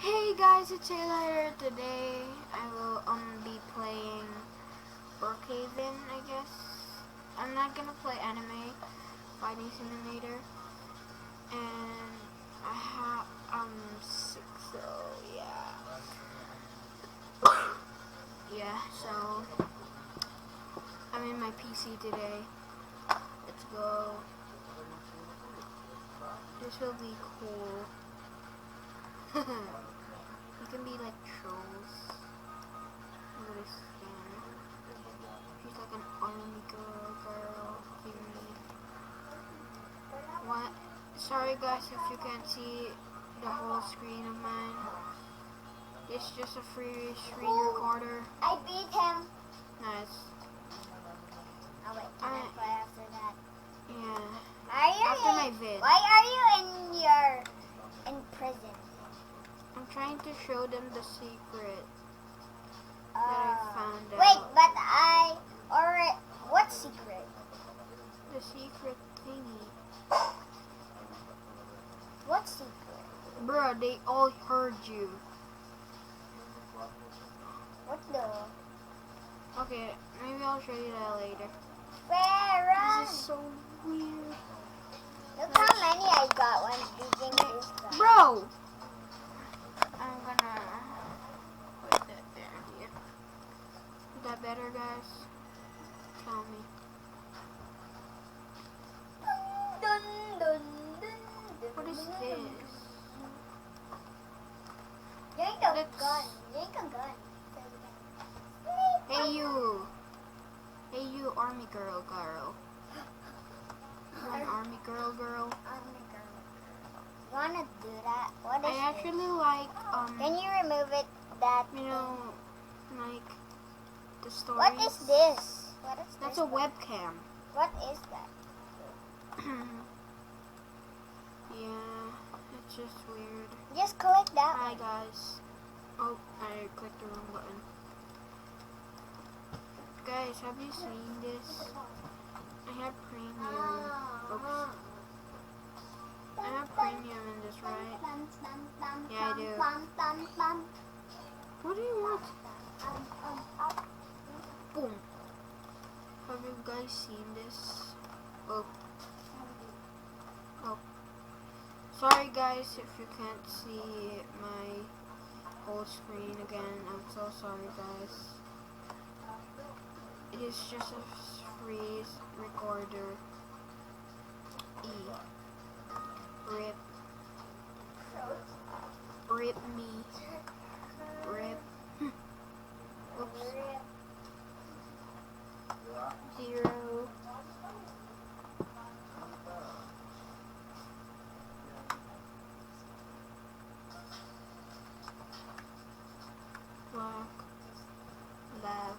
Hey guys, it's Taylor here. Today I will be playing Brookhaven, I guess. I'm not gonna play anime, fighting simulator, and I have sick, so yeah. Yeah, so I'm in my PC today. Let's go. This will be cool. You can be like trolls. Look at this skin. She's like an army girl. What? Sorry guys if you can't see the whole screen of mine. It's just a free screen recorder. I beat him. Nice. Oh wait, can I play after that? Yeah. Are you After my vid. Why are you in prison? I'm trying to show them the secret that I found out. Wait, but I already. What secret? The secret thingy. What secret? Bruh, they all heard you. What the? Okay, maybe I'll show you that later. Where? This is so weird. Look how many I got when beating this guy. Bro! I'm gonna put that there. Is that better, guys? Tell me. Dun, dun, dun, dun, What is dun. this? Yank a Let's- gun. Yank a gun. Hey you! Hey you, army girl. You an army girl? Wanna do that? What is I actually like, it? Can you remove it? That you know, like, the stories. What is this? What is That's this? a webcam. What is that? Yeah, it's just weird. Just click that Hi one. guys. Oh, I clicked the wrong button. Guys, have you seen this? I have premium. Oops. I have premium in this, right? Yeah, I do. What do you want? Boom. Have you guys seen this? Oh. Oh. Sorry guys if you can't see my whole screen again. I'm so sorry guys. It is just a free recorder. E. Rip. Rip me. Rip. Oops. 0. Black. Left.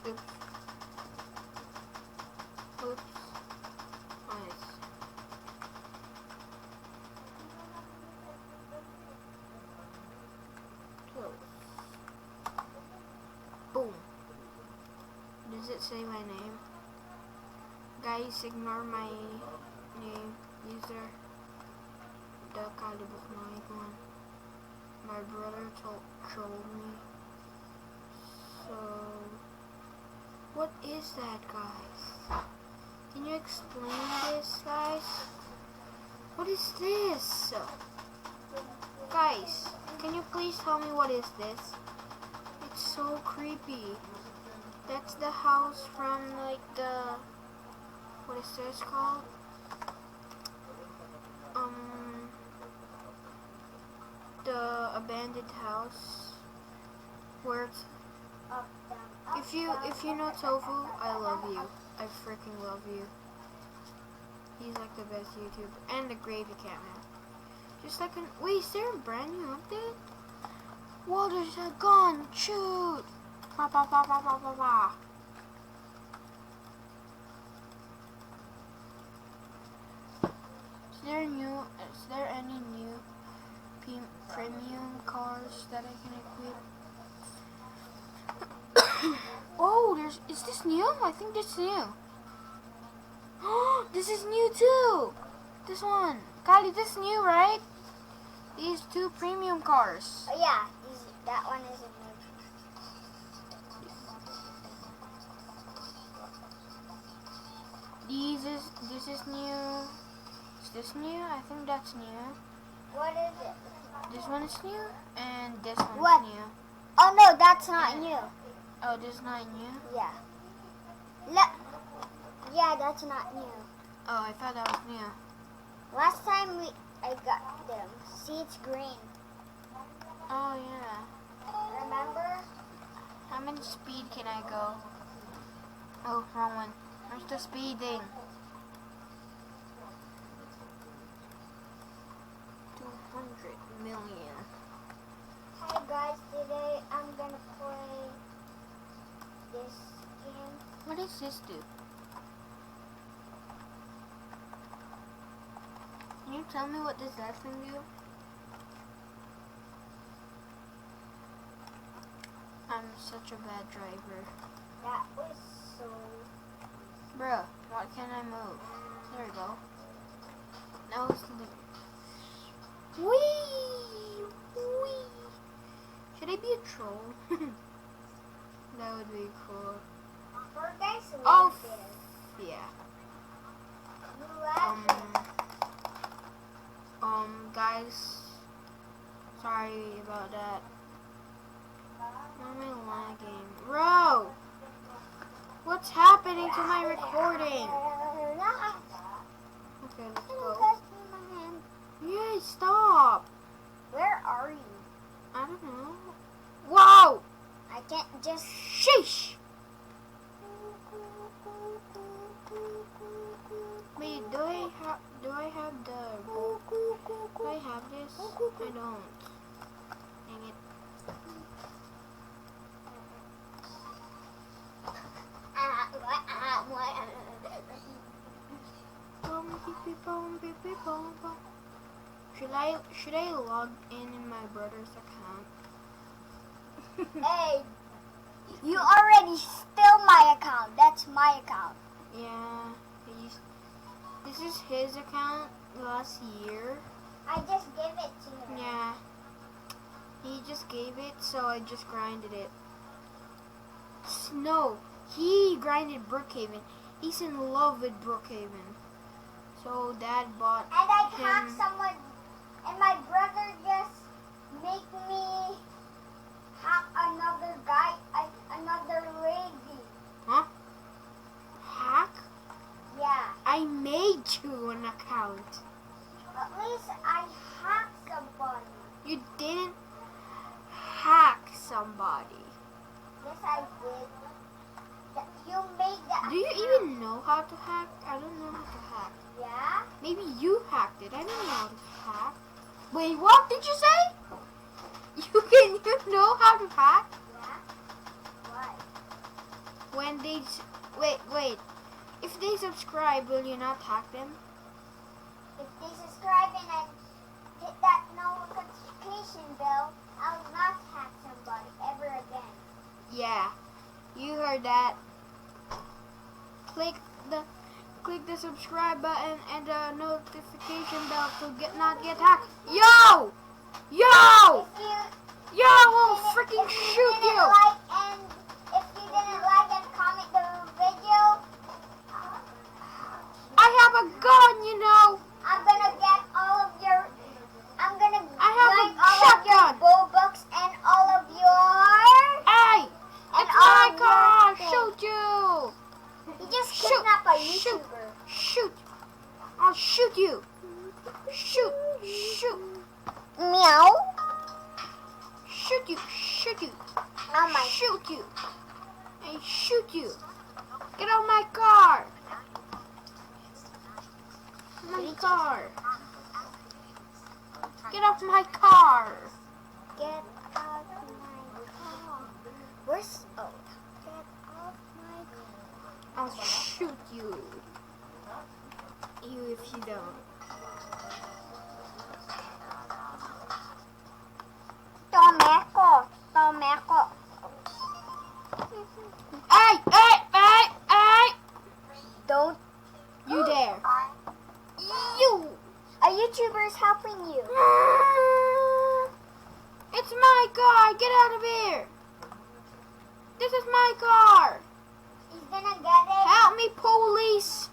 Oops. Oops. Nice. Close. Boom. Does it say my name? Guys, ignore my name. User. The Kalibok one. My brother trolled me. So, what is that, guys? Can you explain this, guys? What is this? Guys, can you please tell me what is this? It's so creepy. That's the house from like what is this called? The abandoned house where it's, if you know Tofu, I love you. I freaking love you. He's like the best YouTuber and the Gravy Cat man. Just like wait, is there a brand new update? Whoa, there's a gun! Shoot! Ba ba ba ba ba ba ba. Is there any new premium cars that I can equip? Oh, is this new? I think this is new. Oh, this is new too. This one. Kylie, this is new, right? These two premium cars. Oh yeah, that one is a new. This is new. Is this new? I think that's new. What is it? This one is new, and this one's What? new. Oh no, that's not new. Oh, this is not new? Yeah. Yeah, that's not new. Oh, I thought that was new. Last time I got them. See, it's green. Oh, yeah. Remember? How many speed can I go? Oh, wrong one. Where's the speed thing? 200 million. Hey guys, today I'm gonna play this game. What does this do? Can you tell me what does that thing do? I'm such a bad driver. That was so. Bruh, why can't I move? There we go. Now it's wee! Wee! Should I be a troll? That would be cool. For guys who Oh, live there. yeah. You left it. Guys, sorry about that. Why am I lagging? Bro! What's happening to my recording? Okay, let's go. Yay, stop! Where are you? I don't know. Wow! I can't just. Sheesh! Wait, do I have the do I have this? I don't. Dang it. Should I log in my brother's account? Hey, you already stole my account. That's my account. Yeah, this is his account last year. I just gave it to him. Yeah, he just gave it, so I just grinded it. No, he grinded Brookhaven. He's in love with Brookhaven. So Dad bought And I him. hacked someone, and my brother just make me hack another guy, another lady. Huh? Hack? Yeah. I made you an account. At least I hacked somebody. You didn't hack somebody. Yes, I did. You made the. Do you even know how to hack? I don't know how to hack. Yeah. Maybe you hacked it. I don't know how to hack. Wait, what did you say? You know how to hack? Yeah. What? When they wait. If they subscribe, will you not hack them? If they subscribe and hit that notification bell, I'll not hack somebody ever again. Yeah, you heard that. Click the subscribe button and the notification bell to not get hacked. Yo! Yo! If you Yo! I'll freaking if shoot didn't you! Like and if you didn't like and comment the video, I have a gun, you know. I'm gonna get all of your. I'm gonna I have a drink all of your shotgun. Robux and all of your. Hey! And It's all my of car! your Shoot you! You just Shoot. kidnapped a Shoot. YouTuber. Shoot! I'll shoot you! Shoot! Shoot! Meow. Shoot you! Shoot you! Oh my. Shoot you! I shoot you! Get out of my car! My car! Get off my car! Get out of my car. Where's oh? Get off my car. I'll shoot you. You if you don't. Tomeko. Hey! Hey! Hey! Hey! Don't You there! You! YouTubers helping you. It's my car. Get out of here. This is my car. He's gonna get it. Help me, police.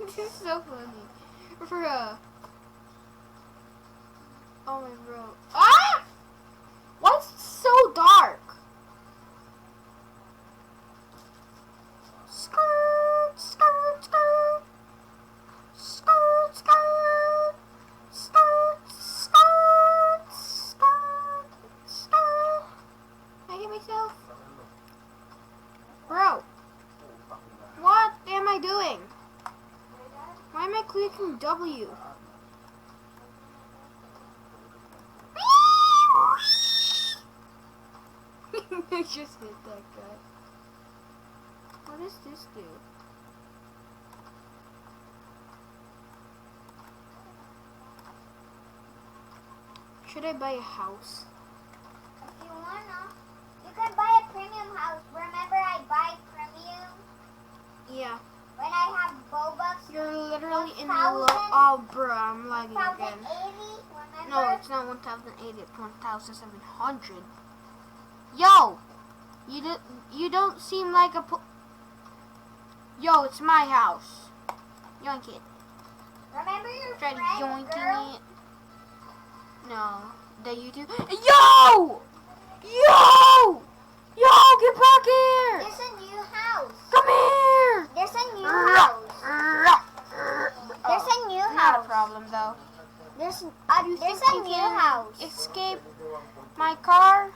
This is so funny. Bruh. Oh my bro. Ah! Why is it so dark? Skirt, skirt, skirt. Skirt, skirt. Skirt, skirt, skirt, skirt. I hit myself. Bro. What am I doing? Why am I clicking W? I just hit that guy. What does this do? Should I buy a house? If you wanna, you can buy a premium house. Remember I buy premium Yeah. when I have Robux? You're literally in the 1,000? Oh, bro, I'm lagging 1080, again. remember? No, it's not 1,080. It's 1,700. Yo, you don't seem like a. Yo, it's my house. Yoink it. Remember your Try friend, yoinking girl? it. No, the YouTube. Yo! Yo! Yo, get back here! There's a new house. Come here! There's a new house. There's a new Not a house. problem though. There's You a think you new can house. escape my car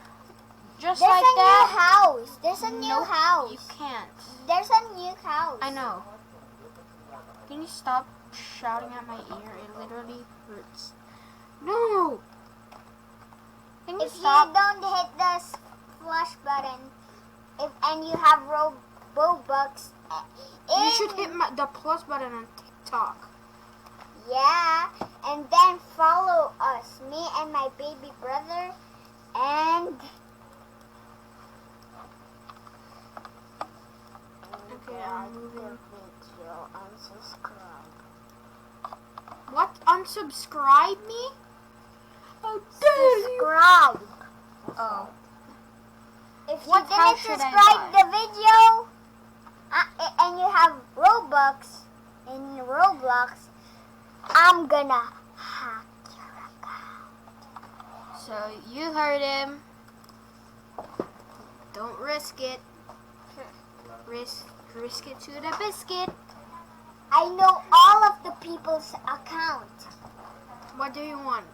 just There's like a that? new house. There's a new Nope, house. You can't. There's a new house. I know. Can you stop shouting at my ear? It literally hurts. No! Can you If you stop? don't hit the flush button, and you have Robux, You should hit the plus button on TikTok. Yeah, and then follow us, me and my baby brother, and Okay, I'm moving. video unsubscribe. What? Unsubscribe me? How dare you? Subscribe. Oh. If you What house didn't should I subscribe buy? the video, and you have Robux in Roblox, I'm gonna hack your account. So you heard him. Don't risk it. Risk it to the biscuit. I know all of the people's account. What do you want?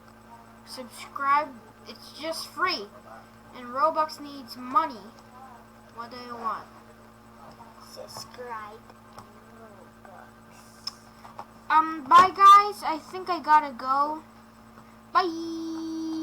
Subscribe. It's just free. And Robux needs money. What do you want? Subscribe Robux. Bye guys. I think I gotta go. Bye.